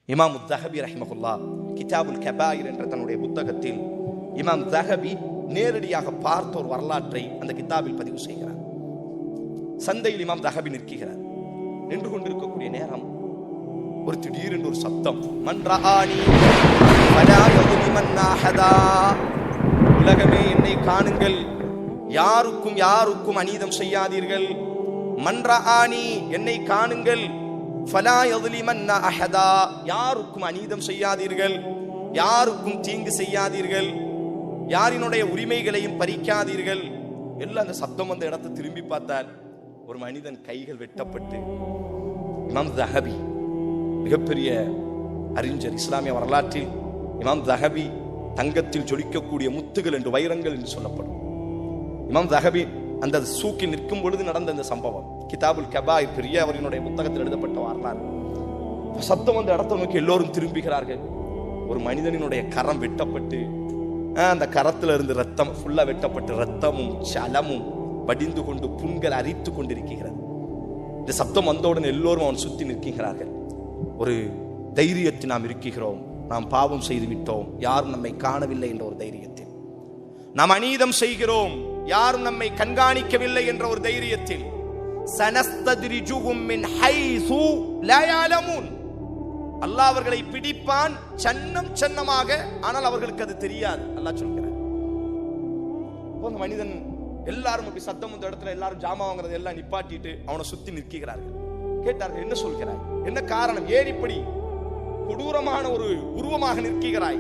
இமாம் தஹபி ரஹிமஹுல்லா கிதாபுல் கபாயிர் என்ற தன்னுடைய புத்தகத்தில் இமாம் தஹபி நேரடியாக பார்த்த ஒரு வரலாற்றை அந்த கிதாபில் பதிவு செய்கிறார். சந்தையில் இமாம் தஹபி நிற்கிறார். நின்று கொண்டிருக்கக்கூடிய நேரம் ஒரு திடீரென்று ஒரு சப்தம், மன்றானி ஃபலா யظلمن அஹதா, உலகமே என்னை காணுங்கள், யாருக்கும் அநீதம் செய்யாதீர்கள். மன்றானி, என்னை காணுங்கள், ஃபலா யظلمن அஹதா, யாருக்கும் அநீதம் செய்யாதீர்கள், யாருக்கும் தீங்கு செய்யாதீர்கள், யாரினுடைய உரிமைகளையும் பறிக்காதீர்கள். எல்லாம் அந்த சப்தம் வந்த இடத்தை திரும்பி பார்த்தால் ஒரு மனிதன் கைகள் வெட்டப்பட்டு, இமாம் தஹபி மிகப்பெரிய அறிஞர், இஸ்லாமிய வரலாற்றில் இமாம் தஹபி தங்கத்தில் ஜொலிக்கக்கூடிய முத்துகள் என்று, வைரங்கள் என்று சொல்லப்படும். இமாம் தஹபி அந்த சூக்கில் நிற்கும் பொழுது நடந்த இந்த சம்பவம் கிதாபுல் கபாயிர் பெரிய அவரினுடைய புத்தகத்தில் எழுதப்பட்ட வரலாறு. சப்தம் அந்த இடத்தை நோக்கி எல்லோரும் திரும்புகிறார்கள். ஒரு மனிதனினுடைய கரம் வெட்டப்பட்டு, அந்த கரத்துல இருந்து ரத்தம் ஃபுல்லா வெட்டப்பட்டு ரத்தமும் சலமும் வடிந்து கொண்டு புண்கள் அரித்து கொண்டிருக்கிறது. இந்த சப்தம் வந்தவுடன் எல்லோரும் அவன் சுத்தி நிற்கிறார்கள். ஒரு தைரியத்தில் நாம் இருக்கிறோம், நாம் பாவம் செய்து விட்டோம், யாரும் நம்மை காணவில்லை என்ற ஒரு தைரியத்தில், நாம் அநீதம் செய்கிறோம், யாரும் நம்மை கண்காணிக்கவில்லை என்ற ஒரு தைரியத்தில், சனஸ்தத்ரிஜுஹும் மின் ஹைஸு லா யஅலமூன், அல்லாஹ் அவர்களை பிடிப்பான் சன்னமாக, ஆனால் அவர்களுக்கு அது தெரியாது. அல்லாஹ் சொல்கிறார். ஒரு மனிதன் எல்லாரும் அப்படி சத்தம் வந்த இடத்துல எல்லாரும் ஜாமா வாங்குறது எல்லாம் நிப்பாட்டிட்டு அவனை சுத்தி நிற்கிறார்கள். கேட்டார்கள், என்ன சொல்கிறாய், என்ன காரணம், ஏன் இப்படி கொடூரமான ஒரு உருவமாக நிற்கிறாய்,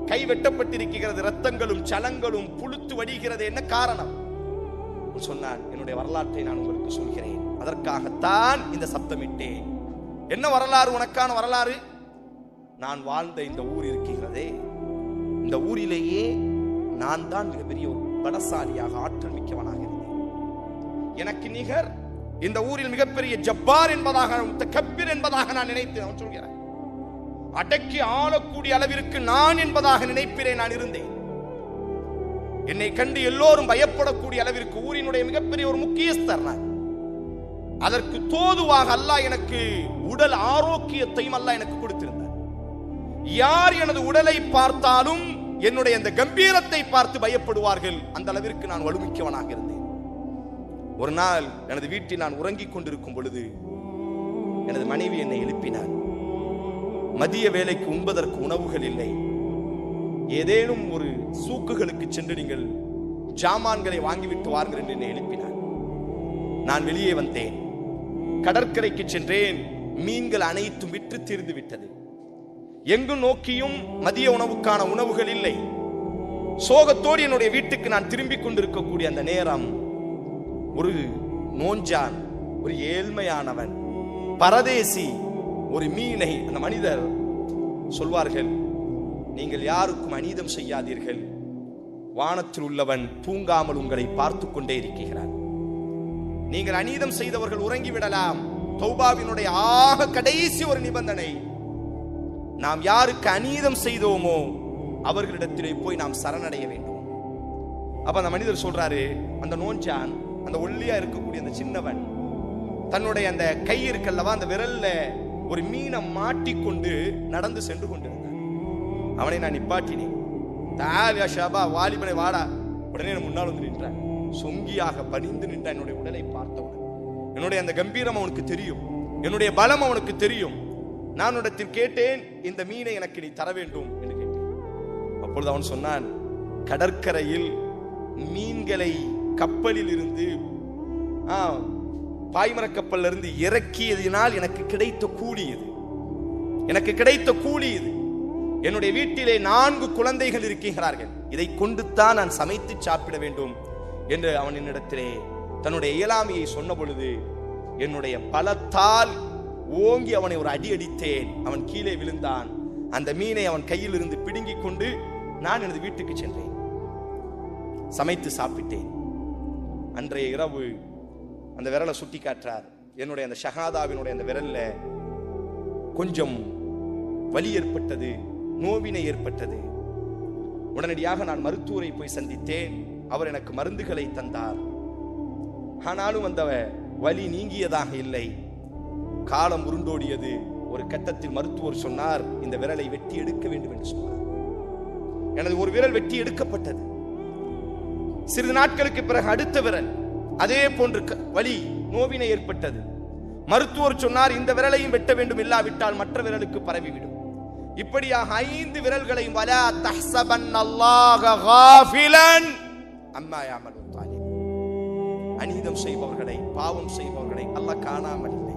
கை வெட்டப்பட்டிருக்கிறது, ரத்தங்களும் சலங்களும் புழுத்து வடிகிறது, என்ன காரணம்? சொன்னான், என்னுடைய வரலாற்றை நான் உங்களுக்கு சொல்கிறேன், அதற்காகத்தான் இந்த சப்தமிட்டேன். என்ன வரலாறு, உனக்கான வரலாறு? நான் வாழ்ந்த இந்த ஊர் இருக்கிறதே, இந்த ஊரிலேயே நான் தான் மிகப்பெரிய ஒரு பலசாலியாக, ஆற்றல் மிக்கவனாக இருந்தேன். எனக்கு நிகர் இந்த ஊரில் மிகப்பெரிய ஜப்பார் என்பதாக, முத்தகப்பிர் என்பதாக நான் நினைத்தேன். அவன் சொல்கிறான், அடக்கி ஆளக்கூடிய அளவிற்கு நான் என்பதாக நினைப்பிலே நான் இருந்தேன். என்னை கண்டு எல்லோரும் பயப்படக்கூடிய அளவிற்கு ஊரினுடைய மிகப்பெரிய ஒரு முக்கியஸ்தர் நான். அதற்கு தோதுவாக அல்லாஹ் எனக்கு உடல் ஆரோக்கியத்தையும் அல்லாஹ் எனக்கு கொடுத்திருந்தார். யார் எனது உடலை பார்த்தாலும் என்னுடைய அந்த கம்பீரத்தை பார்த்து பயப்படுவார்கள். அந்த அளவிற்கு நான் வலுமிக்கவனாக இருந்தேன். ஒரு நாள் எனது வீட்டில் நான் உறங்கிக் கொண்டிருக்கும் பொழுது எனது மனைவி என்னை எழுப்பினார். மதிய வேளைக்கு உண்பதற்கு உணவுகள் இல்லை, ஏதேனும் ஒரு சூக்குகளுக்கு சென்று நீங்கள் ஜாமான்களை வாங்கிவிட்டு வாருங்கள் என்று என்னை எழுப்பினார். நான் வெளியே வந்தேன், கடற்கரைக்கு சென்றேன். மீன்கள் அனைத்தும் விற்று தீர்ந்து விட்டது. எங்கு நோக்கியும் மதிய உணவுக்கான உணவுகள் இல்லை. சோகத்தோடு என்னுடைய வீட்டுக்கு நான் திரும்பிக் கொண்டிருக்கக்கூடிய அந்த நேரம், ஒரு நோஞ்சான், ஒரு ஏழ்மையானவன், பரதேசி ஒரு மீனை, அந்த மனிதர் சொல்வார்கள், நீங்கள் யாருக்கும் அநீதம் செய்யாதீர்கள், வானத்தில் உள்ளவன் தூங்காமல் உங்களை பார்த்து கொண்டே இருக்கிறார். நீங்கள் அநீதம் செய்தவர்கள் உறங்கிவிடலாம். தௌபாவினுடைய ஆக கடைசி ஒரு நிபந்தனை, நாம் யாருக்கு அநீதம் செய்தோமோ அவர்களிடத்திலே போய் நாம் சரணடைய வேண்டும். அப்ப அந்த மனிதர் சொல்றாரு, அந்த நோஞ்சான், அந்த ஒல்லியா இருக்கக்கூடிய அந்த சின்னவன், தன்னுடைய அந்த கை இருக்கல்லவா, அந்த விரல்ல ஒரு மீனை மாட்டிக்கொண்டு நடந்து சென்று கொண்டிருந்தான். அவனை நான் நிப்பாட்டினேன். தாலியா ஷாபா, வாலிபனை வாடா. உடனே முன்னால் வந்து நின்றான். சொங்கியாக பணிந்து நின்ற என்னுடைய உடலை பார்த்தவன், என்னுடைய அந்த கம்பீரம் அவனுக்கு தெரியும், என்னுடைய பலம் அவனுக்கு தெரியும். நான் இடத்தில் கேட்டேன், இந்த மீனை எனக்கு நீ தர வேண்டும் என்று கேட்டேன். அப்பொழுது அவன் சொன்னான், கடற்கரையில் மீன்களை கப்பலில் இருந்து பாய்மர கப்பல்ல இருந்து இறக்கியதினால் எனக்கு கிடைத்த கூலி இது. என்னுடைய வீட்டிலே 4 குழந்தைகள் இருக்கிறார்கள், இதை கொண்டுத்தான் நான் சமைத்து சாப்பிட வேண்டும் என்று அவன் என்னிடத்திலே தன்னுடைய இயலாமையை சொன்ன பொழுது என்னுடைய பலத்தால் ஓங்கி அவனை ஒரு அடி அடித்தேன். அவன் கீழே விழுந்தான். அந்த மீனை அவன் கையில் இருந்து பிடுங்கிக் கொண்டு நான் எனது வீட்டுக்கு சென்றேன், சமைத்து சாப்பிட்டேன். அன்றைய இரவு அந்த விரலை சுட்டி காற்றார். என்னுடைய அந்த ஷஹாதாவினுடைய அந்த விரல்ல கொஞ்சம் வலி ஏற்பட்டது, நோவினை ஏற்பட்டது. உடனடியாக நான் மருத்துவரை போய் சந்தித்தேன். அவர் எனக்கு மருந்துகளை தந்தார். ஆனாலும் அந்த வலி நீங்கியதாக இல்லை. காலம் உருண்டோடியது. ஒரு கட்டத்தில் மருத்துவர் சொன்னார், இந்த விரலை வெட்டி எடுக்க வேண்டும் என்று சொன்னார். எனது ஒரு விரல் வெட்டி எடுக்கப்பட்டது. சிறிது நாட்களுக்கு பிறகு அடுத்த விரல் அதே போன்று வலி நோவினை ஏற்பட்டது. மருத்துவர் சொன்னார், இந்த விரலையும் வெட்ட வேண்டும், இல்லாவிட்டால் மற்ற விரலுக்கு பரவிவிடும். இப்படியாக 5 விரல்களையும் வலா தஹ்ஸபன்னல்லாஹ காஃபிலன் அம்மா யஅமலுன் தாலிம், அநீதம் செய்பவர்களை, பாவம் செய்பவர்களை அல்லாஹ் காணாமல் இல்லை.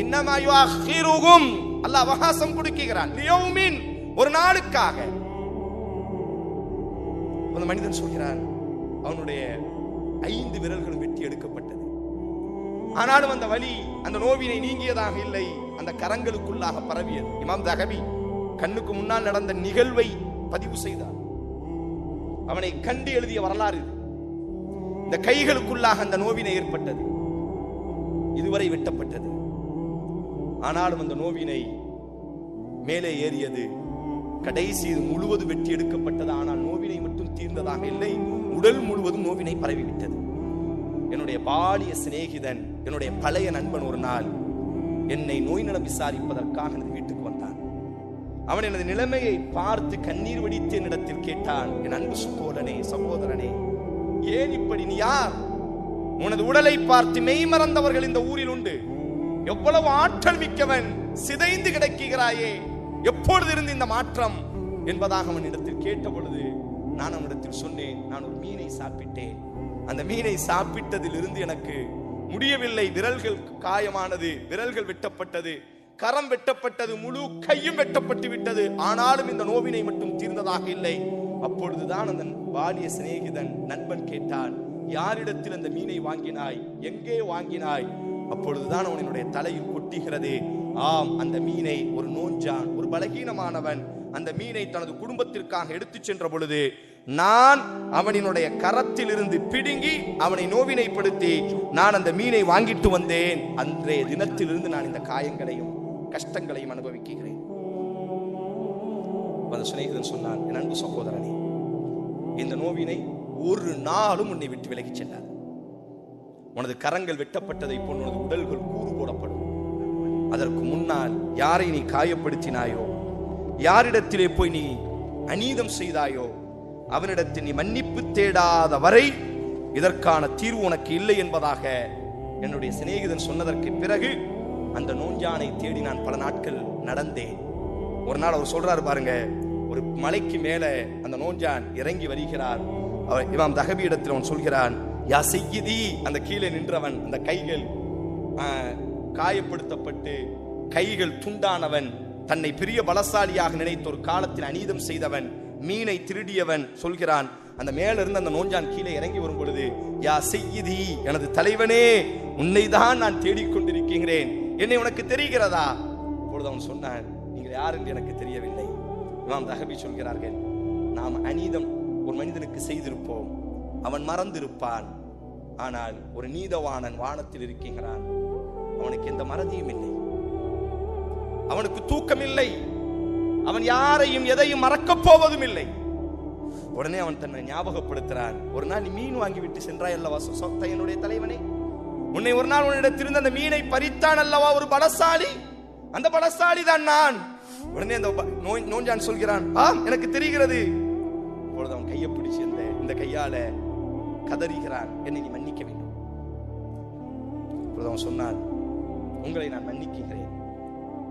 இன்னமா யுஅখিরুகும், அல்லாஹ் அவகாசம் கொடுக்கிறான். லியௌமின், ஒரு நாளுக்காக. அந்த மனிதன் சொல்கிறான், அவனுடைய 5 விரல்களும் வெட்டி எடுக்கப்பட்டது. ஆனாலும் அந்த வலி, அந்த நோவினை நீங்கியதாக இல்லை, அந்த கரங்களுக்குள்ளாக பரவியது. இமாம் தஹபி கண்ணுக்கு முன்னால் நடந்த நிகழ்வை பதிவு செய்தார். அவனை கண்டு எழுதிய வரலாறு. இந்த கைகளுக்குள்ளாக அந்த நோவினை ஏற்பட்டது, இதுவரை வெட்டப்பட்டது. ஆனாலும் அந்த நோவினை மேலே ஏறியது. கடைசி முழுவதும் வெட்டி எடுக்கப்பட்டது. ஆனால் நோவினை மட்டும் தீர்ந்ததாக இல்லை, உடல் முழுவதும் நோவினை பரவிவிட்டது. என்னுடைய பாலிய சிநேகிதன், என்னுடைய பழைய நண்பன் ஒரு நாள் என்னை நோய் நலம் விசாரிப்பதற்காக எனது வீட்டுக்கு வந்தான். அவன் எனது நிலைமையை பார்த்து கண்ணீர் வடித்து என்னிடத்தில் கேட்டான், என் அன்பு சகோதரனே, ஏன் இப்படி? நீ யார்? உனது உடலை பார்த்து மெய் மறந்தவர்கள் இந்த ஊரில் உண்டு. எவ்வளவு ஆற்றல் மிக்கவன், சிதைந்து கிடக்கிறாயே, எப்பொழுது இருந்து இந்த மாற்றம் என்பதாக அவன் இடத்தில் கேட்ட பொழுது நான் அவனிடத்தில் சொன்னேன், நான் ஒரு மீனை சாப்பிட்டேன். அந்த மீனை சாப்பிட்டதில் இருந்து எனக்கு முடியவில்லை. விரல்கள் காயமானது, விரல்கள் வெட்டப்பட்டது, கரம் வெட்டப்பட்டது, முழு கையும் வெட்டப்பட்டு விட்டது. ஆனாலும் இந்த நோவினை மட்டும் தீர்ந்ததாக இல்லை. அப்பொழுதுதான் அந்த பாலிய சிநேகிதன் நண்பன் கேட்டான், யாரிடத்தில் அந்த மீனை வாங்கினாய், எங்கே வாங்கினாய்? அப்பொழுதுதான் அவனுடைய தலையில் கொட்டுகிறது, ஆம், அந்த மீனை ஒரு நோஞ்சான், ஒரு பலகீனமானவன் அந்த மீனை தனது குடும்பத்திற்காக எடுத்துச் சென்ற பொழுது நான் அவனினுடைய கரத்தில் இருந்து பிடுங்கி அவனை நோவினைப்படுத்தி நான் அந்த மீனை வாங்கிட்டு வந்தேன். அன்றைய தினத்திலிருந்து நான் இந்த காயங்களையும் கஷ்டங்களையும் அனுபவிக்கிறேன். அந்த சிநேகிதன் சொன்னான், என் அன்பு சகோதரனே, இந்த நோவினை ஒரு நாளும் உன்னை விட்டு விலகி செல்லாது. உனது கரங்கள் வெட்டப்பட்டதை போல் உனது உடல்கள் கூறு போடப்படும். அதற்கு முன்னால் யாரை நீ காயப்படுத்தினாயோ, யாரிடத்திலே போய் நீ அநீதம் செய்தாயோ, அவனிடத்தில் நீ மன்னிப்பு தேடாத வரை இதற்கான தீர்வு உனக்கு இல்லை என்பதாக என்னுடைய சிநேகிதன் சொன்னதற்கு பிறகு அந்த நோஞ்சானை தேடி நான் பல நாட்கள் நடந்தேன். ஒரு நாள் அவர் சொல்றாரு பாருங்க, ஒரு மலைக்கு மேல அந்த நோஞ்சான் இறங்கி வருகிறார். அவர் இமாம் தஹபி இடத்தில் அவன் சொல்கிறான், யா சையீதி, அந்த கீழே நின்றவன், அந்த கைகள் காயப்படுத்தப்பட்டு கைகள் துண்டானவன், தன்னை பெரிய பலசாலியாக நினைத்து ஒரு காலத்தில் அநீதம் செய்தவன், மீனை திருடியவன் சொல்கிறான். அந்த மேல இருந்து அந்த நோஞ்சான் கீழே இறங்கி வரும் பொழுது, யா சையீதி, எனது தலைவனே, உன்னைதான் நான் தேடிக்கொண்டிருக்கிறேன், என்னை உனக்கு தெரிகிறதா? அப்பொழுது அவன் சொன்னான், நீங்கள் யார் என்று எனக்கு தெரியவில்லை. இமாம் தஹபி சொல்கிறார்கள், நாம் அநீதம் ஒரு மனிதனுக்கு செய்திருப்போம், அவன் மறந்திருப்பான். ஆனால் ஒரு நீதவானன் வானத்தில் இருக்கிறான், அவனுக்கு எந்த மறதியும் இல்லை, அவனுக்கு தூக்கம் இல்லை, அவன் யாரையும் எதையும் மறக்கப் போவதும் இல்லை. உடனே அவன் தன்னை ஞாபகப்படுத்துறான், ஒரு நாள் நீ மீன் வாங்கி விட்டு சென்றாய் அல்லவா என்னுடைய தலைவனே, உன்னை ஒரு நாள் உன்னிடத்திலிருந்து அந்த மீனை பறித்தான் அல்லவா ஒரு பலசாலி, அந்த பலசாலி தான் நான். உடனே அந்த நோஞ்சான் சொல்கிறான், ஆம், எனக்கு தெரிகிறது. அப்பொழுது அவன் கையை பிடிச்சு இந்த கையால கதறுகிறான், என்னை நீ மன்னிக்க வேண்டும். அப்பொழுது அவன் சொன்னான், உங்களை நான் மன்னிக்கிறேன்.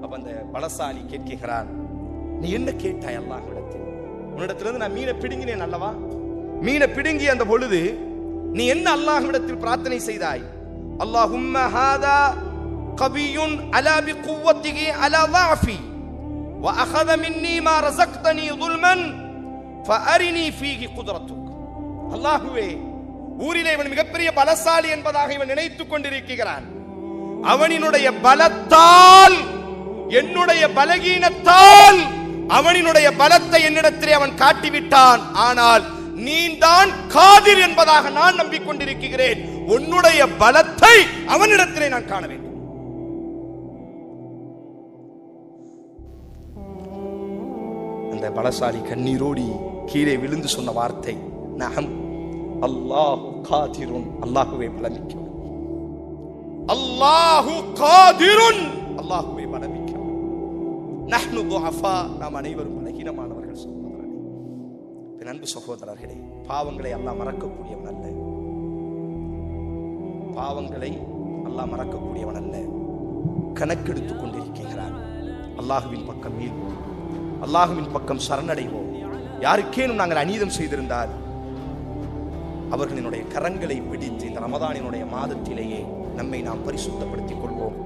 அப்ப அந்த பலசாலி கேட்கிறான், நீ என்ன கேட்டாய் அல்லாஹ்விடத்தில்? உன்னிடத்திலிருந்து நான் மீனை பிடுங்கினேன் அல்லவா, மீனை பிடுங்கி அந்த பொழுது நீ என்ன அல்லாஹ்விடத்தில் பிரார்த்தனை செய்தாய்? அல்லாஹும்ம ஹாதா கவியுன் அலா பிகுவத்திஹி அலா ضعفி வஅخذ மின்னி மா ரஸக்தனி ظلمன் ஃபஅரினி ஃபீஹி குத்ரத்துக். அல்லாஹ்வே, ஊரிலே இவன் மிகப்பெரிய பலசாலி என்பதாக இவன் நினைத்துக் கொண்டிருக்கிறான். அவனினுடைய பலத்தால், என்னுடைய பலகீனத்தால் அவனினுடைய பலத்தை என்னிடத்திலே அவன் காட்டிவிட்டான். ஆனால் நீதான் காதிர் என்பதாக நான் நம்பிக்கொண்டிருக்கிறேன். உன்னுடைய பலத்தை அவனிடத்திலே நான் காண வேண்டும். அந்த பலசாலி கண்ணீரோடி கீழே விழுந்து சொன்ன வார்த்தை, நஹம் அல்லாஹு காதிருன், அல்லாஹுவே பலமிக்கவன், அல்லாஹு காதிருன், அல்லாஹுவே பலமிக்கவன். நஹ்னு துஅஃபா, நாம் அனைவரும் பலகீனமானவர்கள் சகோதரர்களே. அன்பு சகோதரர்களே, பாவங்களை அல்லாஹ் மறக்கக்கூடியவன் அல்ல. பாவங்களை அல்லாஹ் மறக்கக்கூடியவன் அல்ல. கணக்கெடுத்துக் கொண்டிருக்கிறான். அல்லாஹுவின் பக்கம் மீள்வோம், அல்லாஹுவின் பக்கம் சரணடைவோம். யாருக்கேனும் நாங்கள் அநீதம் செய்திருந்தால் அவர்களினுடைய கரங்களை பிடித்து இந்த ரமதானினுடைய மாதத்திலேயே நம்மை நாம் பரிசுத்தப்படுத்திக் கொள்வோம்.